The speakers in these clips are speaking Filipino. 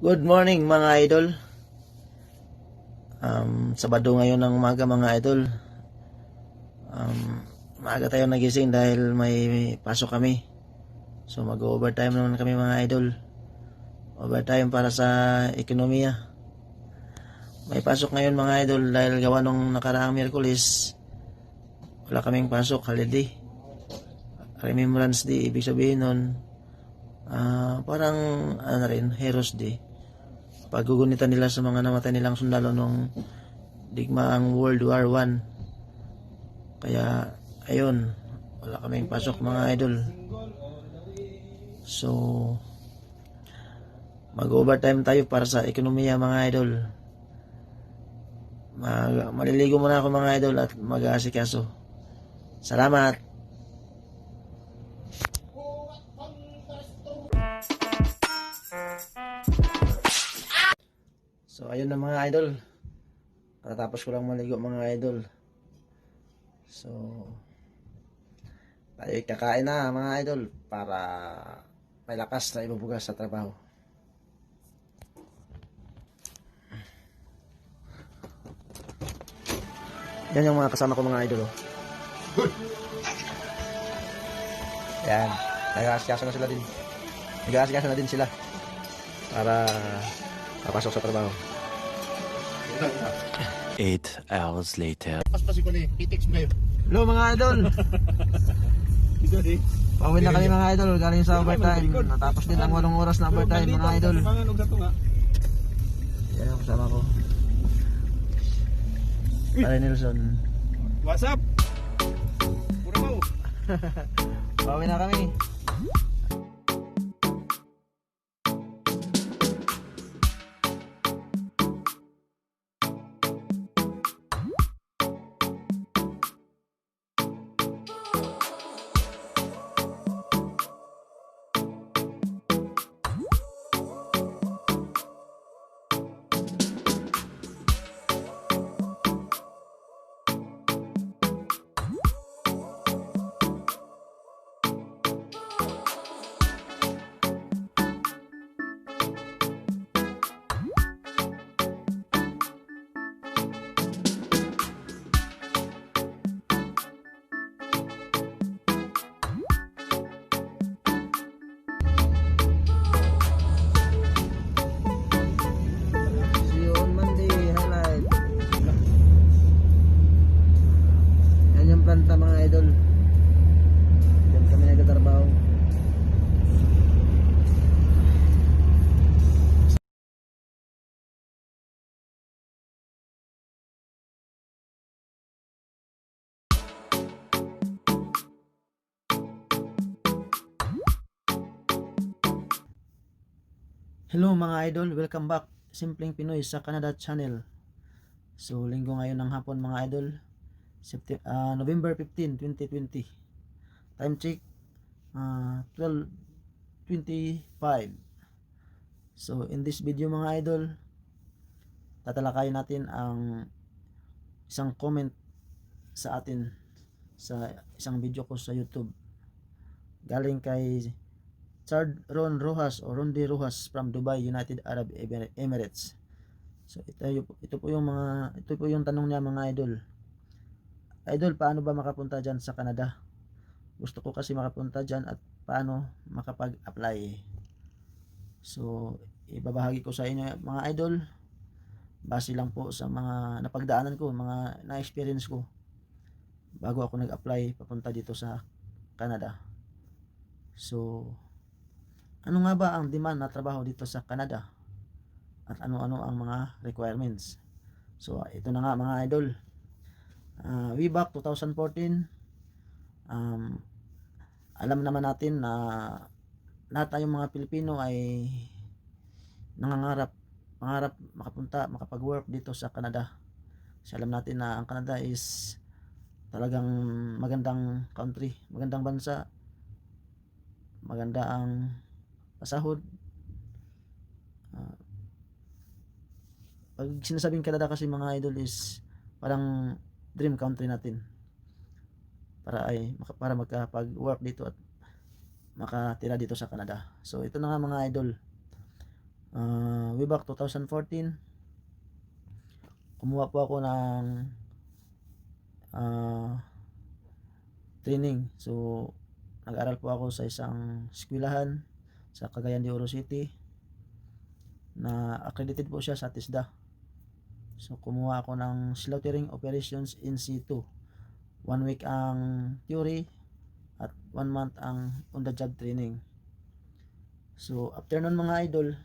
Good morning mga idol. Sabado ngayon ng umaga mga idol. Maaga tayo nagising dahil may pasok kami. So mag-overtime naman kami mga idol. Overtime para sa ekonomiya. May pasok ngayon mga idol dahil gawa nung nakaraang Miyerkules. Wala kaming pasok, holiday. Remembrance Day, ibig sabihin nun, parang Heroes Day. Pagugunitan nila sa mga namatay nilang sundalo nung digmaang World War I. Kaya ayun, wala kaming pasok mga idol. So mag-overtime tayo para sa ekonomiya mga idol. Maliligo muna ako mga idol at mag-aasikaso. Salamat. So ayun na mga idol. Katapos ko lang maligo mga idol. So tayo kakain na mga idol para may lakas na ibubugas sa trabaho. Yan yung mga kasama ko mga idol. Yan. Nag-aasikasa na sila din. Nag-aasikasa na din sila para papasok sa trabaho. 8 hours later. Paspas ko ni Pitix Brave. Hello mga idol. Pauwi na kami mga idol galing sa overtime. Natapos din ang 8 oras na overtime mga idol. Yan ang kasama ko. Pare Nelson. What's up? Puro mo. Pauwi na kami. See you on Monday, highlight. Yan yung planta mga idol. Yan kami nagtatrabaho. Hello mga idol, welcome back Simpleng Pinoy sa Canada channel. So linggo ngayon ng hapon mga idol, November 15, 2020. Time check 12:25. So in this video mga idol, tatalakayin natin ang isang comment sa atin sa isang video ko sa YouTube. Galing kay Chard Ron Rojas o Rondi Rojas from Dubai, United Arab Emirates. So ito po yung tanong niya mga idol. Idol, paano ba makapunta diyan sa Canada? Gusto ko kasi makapunta diyan at paano makapag-apply. So ibabahagi ko sa inyo mga idol base lang po sa mga napagdaanan ko, mga na-experience ko bago ako nag-apply papunta dito sa Canada. So ano nga ba ang demand na trabaho dito sa Canada? At ano-ano ang mga requirements? So ito na nga mga idol. Way back 2014, alam naman natin na lahat tayong mga Pilipino ay pangarap makapag-work dito sa Canada. Kasi alam natin na ang Canada is talagang magandang country, magandang bansa, maganda ang pasahod. Pag sinasabing Canada kasi mga idol is parang dream country natin para makapag-work dito at makatira dito sa Canada. So ito na nga mga idol, way back 2014, kumuha po ako ng training. So nag-aral po ako sa isang eskwelahan sa Cagayan de Oro City na accredited po siya sa TISDA. So kumuha ako ng slaughtering operations in situ. 1 week ang theory at 1 month ang on the job training. So after nun mga idol,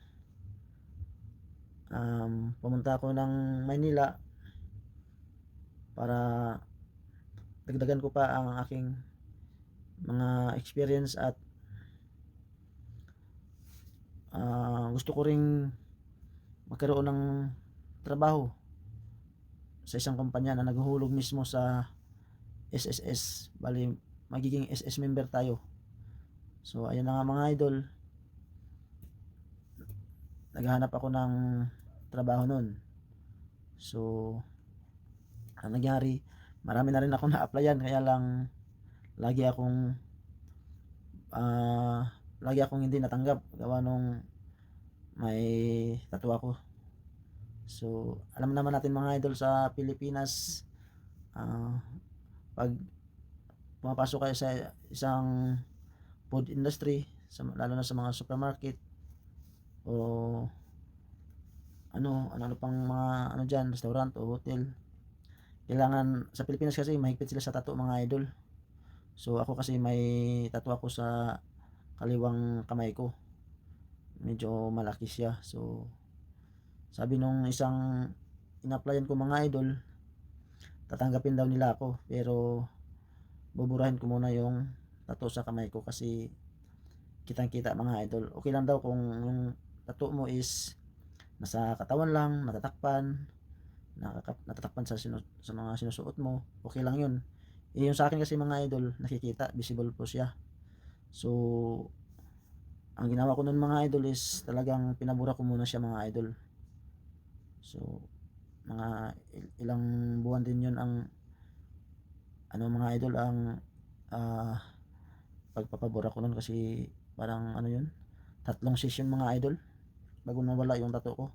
pumunta ako ng Maynila para dagdagan ko pa ang aking mga experience at gusto ko ring magkaroon ng trabaho sa isang kumpanya na naghuhulog mismo sa SSS. Bali magiging SS member tayo. So ayun na nga mga idol, naghahanap ako ng trabaho nun. So ang nangyari, marami na rin ako na-applyan, kaya lang lagi akong hindi natanggap gawa nung may tattoo ako. So alam naman natin mga idol, sa Pilipinas, pag pumapasok kayo sa isang food industry, lalo na sa mga supermarket o ano pang mga dyan, restaurant o hotel, kailangan, sa Pilipinas kasi mahigpit sila sa tattoo mga idol. So ako kasi may tattoo ako sa kaliwang kamay ko, medyo malaki siya. So sabi nung isang in-applyan ko mga idol, tatanggapin daw nila ako, pero buburahin ko muna yung tattoo sa kamay ko kasi kitang kita mga idol. Okay lang daw kung yung tattoo mo is nasa katawan lang, natatakpan sa mga sinusuot mo, okay lang yun. Yung sa akin kasi mga idol, nakikita, visible po siya. So ang ginawa ko nun mga idol is talagang pinabura ko muna siya mga idol. So mga ilang buwan din yun ang mga idol, ang pagpapabura ko nun, kasi parang yun, 3 session mga idol bago nawala yung tattoo ko.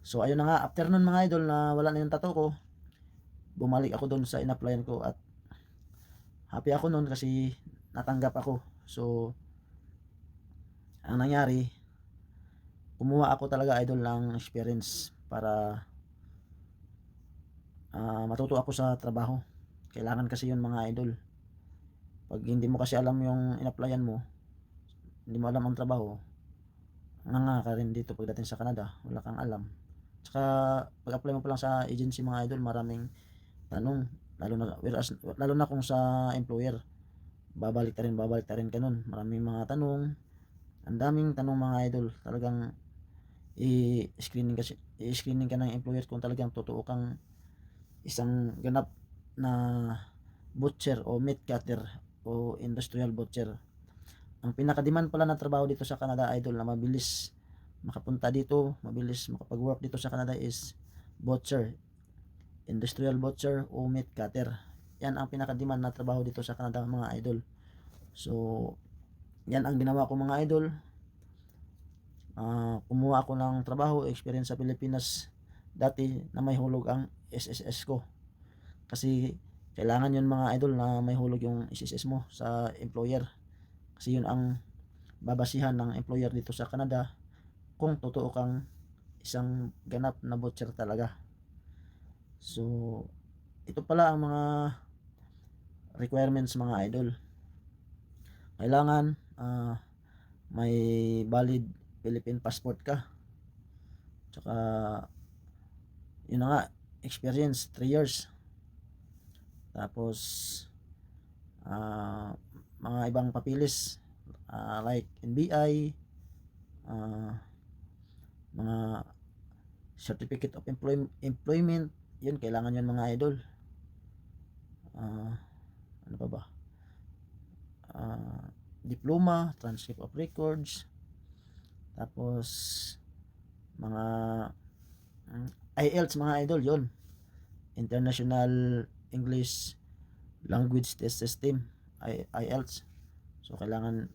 So ayun na nga, after nun mga idol na wala na yung tattoo ko, bumalik ako doon sa in-applyan ko at happy ako nun kasi natanggap ako. So ang nangyari, kumuha ako talaga idol ng experience para matuto ako sa trabaho. Kailangan kasi yun mga idol. Pag hindi mo kasi alam yung in-applyan mo, hindi mo alam ang trabaho, nga ka rin dito pagdating sa Canada, wala kang alam. Tsaka pag-apply mo pa lang sa agency mga idol, maraming tanong, lalo na kung sa employer, babalik ta rin ka nun. Maraming mga tanong, ang daming tanong mga idol. Talagang i-screening ka ng employer kung talagang totoo kang isang ganap na butcher o meat cutter o industrial butcher. Ang pinaka-demand pala na trabaho dito sa Canada idol, na mabilis makapunta dito, mabilis makapag-work dito sa Canada, is butcher, industrial butcher o meat cutter. Yan ang pinaka-demand na trabaho dito sa Canada mga idol. So yan ang ginawa ko mga idol. Kumuha ako ng trabaho, experience sa Pilipinas dati na may hulog ang SSS ko, kasi kailangan yun mga idol na may hulog yung SSS mo sa employer, kasi yun ang babasihan ng employer dito sa Canada kung totoo kang isang ganap na butcher talaga. So ito pala ang mga requirements mga idol. Kailangan may valid Philippine passport ka, tsaka yun na nga, experience 3 years, tapos mga ibang papilis like NBI, mga certificate of employment, yun kailangan yun mga idol. Ano pa ba, diploma, transcript of records, tapos mga IELTS mga idol, yun, International English Language Test System, IELTS. So kailangan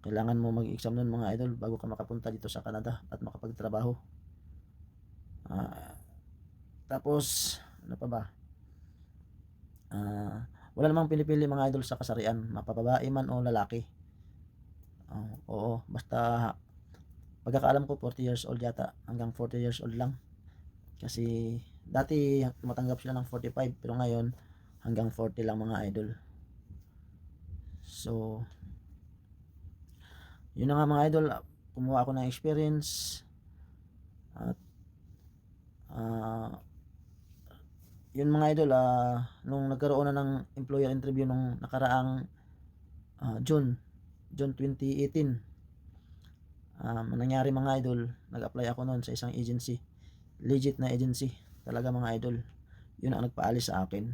Kailangan mo mag-exam nun mga idol bago ka makapunta dito sa Canada at makapagtrabaho. Tapos ano pa ba? Wala namang pinipili mga idol sa kasarian, mapababae man o lalaki. Oo, basta pagkakaalam ko 40 years old yata, hanggang 40 years old lang. Kasi dati tumatanggap sila ng 45 pero ngayon hanggang 40 lang mga idol. So yun na nga mga idol, kumuha ako ng experience at yun mga idol, nung nagkaroon na ng employer interview nung nakaraang June 2018, nangyari mga idol, nag-apply ako noon sa isang agency, legit na agency talaga mga idol. Yun ang nagpaalis sa akin.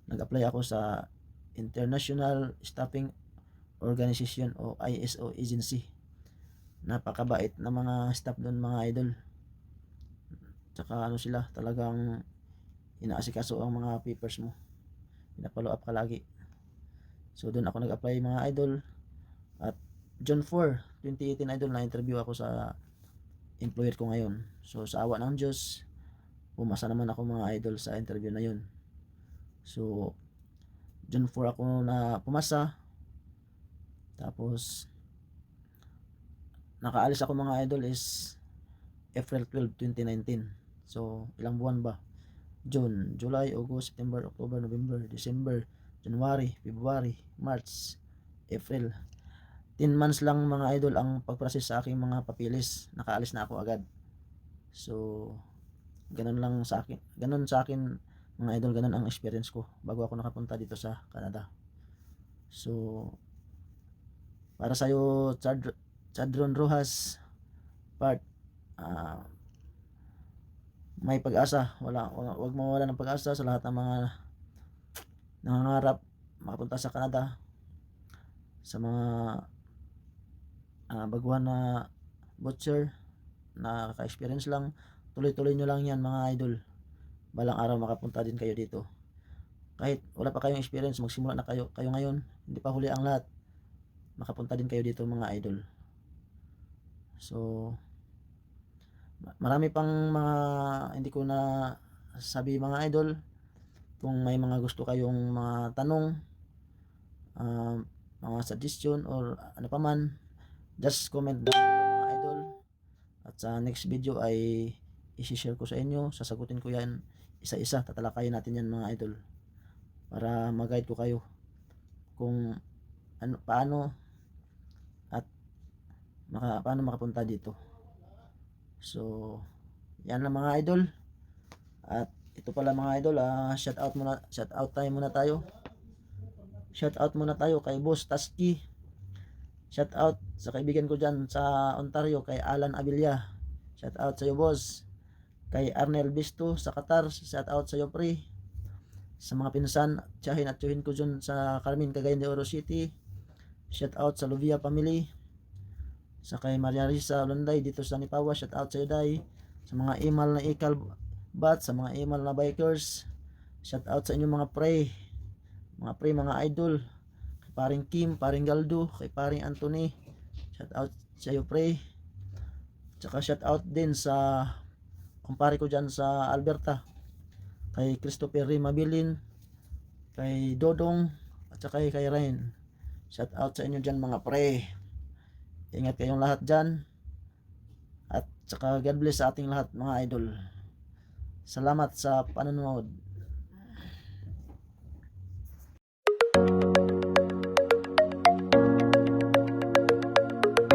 Nag-apply ako sa International Staffing Organization o ISO agency. Napakabait na mga staff doon mga idol. Tsaka ano sila, talagang inaasikaso ang mga papers mo, pinapollow up ka lagi. So doon ako nag-apply mga idol, at June 4, 2018 idol, na interview ako sa employer ko ngayon. So sa awa ng Diyos, pumasa naman ako mga idol sa interview na yun. So June 4 ako na pumasa. Tapos nakaalis ako mga idol is April 12, 2019. So ilang buwan ba? June, July, August, September, October, November, December, January, February, March, April. 10 months lang mga idol ang pag-process sa aking mga papilis. Nakaalis na ako agad. So ganun lang sa akin. Ganun sa akin mga idol, ganun ang experience ko bago ako nakapunta dito sa Canada. So para sa'yo Chadron Rojas part, may pag-asa. Wag mawala ng pag-asa sa lahat ng mga nangangarap makapunta sa Canada. Sa mga baguhan na butcher na ka-experience lang, tuloy-tuloy nyo lang yan mga idol. Balang araw makapunta din kayo dito. Kahit wala pa kayong experience, magsimula na kayo ngayon. Hindi pa huli ang lahat. Makapunta din kayo dito mga idol. So marami pang mga hindi ko na sabi mga idol. Kung may mga gusto kayong mga tanong, mga suggestion or ano pa man, just comment down below mga idol. At sa next video ay i-share ko sa inyo, sasagutin ko yan isa-isa, tatalakayin natin yan mga idol, para mag-guide ko kayo kung paano makapunta dito. So yan lang mga idol. At ito pala mga idol, shout out muna tayo. Shout out muna tayo kay Boss Tasky. Shout out sa kaibigan ko dyan sa Ontario, kay Alan Abilia. Shout out sa iyo boss. Kay Arnel Bisto sa Qatar, shout out sa iyo pre. Sa mga pinsan, tiyahin at tiyuhin ko dyan sa Carmen, Cagayan de Oro City, shout out sa Luvia family. Sa kay Maria Risa Lunday dito sa Nipawa, shout out sa iyo day. Sa mga email na ikal bat, sa mga email na bikers, shout out sa inyo mga pre, mga idol. Kay paring Kim, paring Galdo, kay paring Anthony, shout out sa iyo pre. Tsaka shout out din sa kumpare ko dyan sa Alberta, kay Christopher Rimabilin, kay Dodong, at saka kay Ryan. Shout out sa inyo dyan mga pre. Ingat kayong lahat dyan. At saka God bless sa ating lahat mga idol. Salamat sa panonood.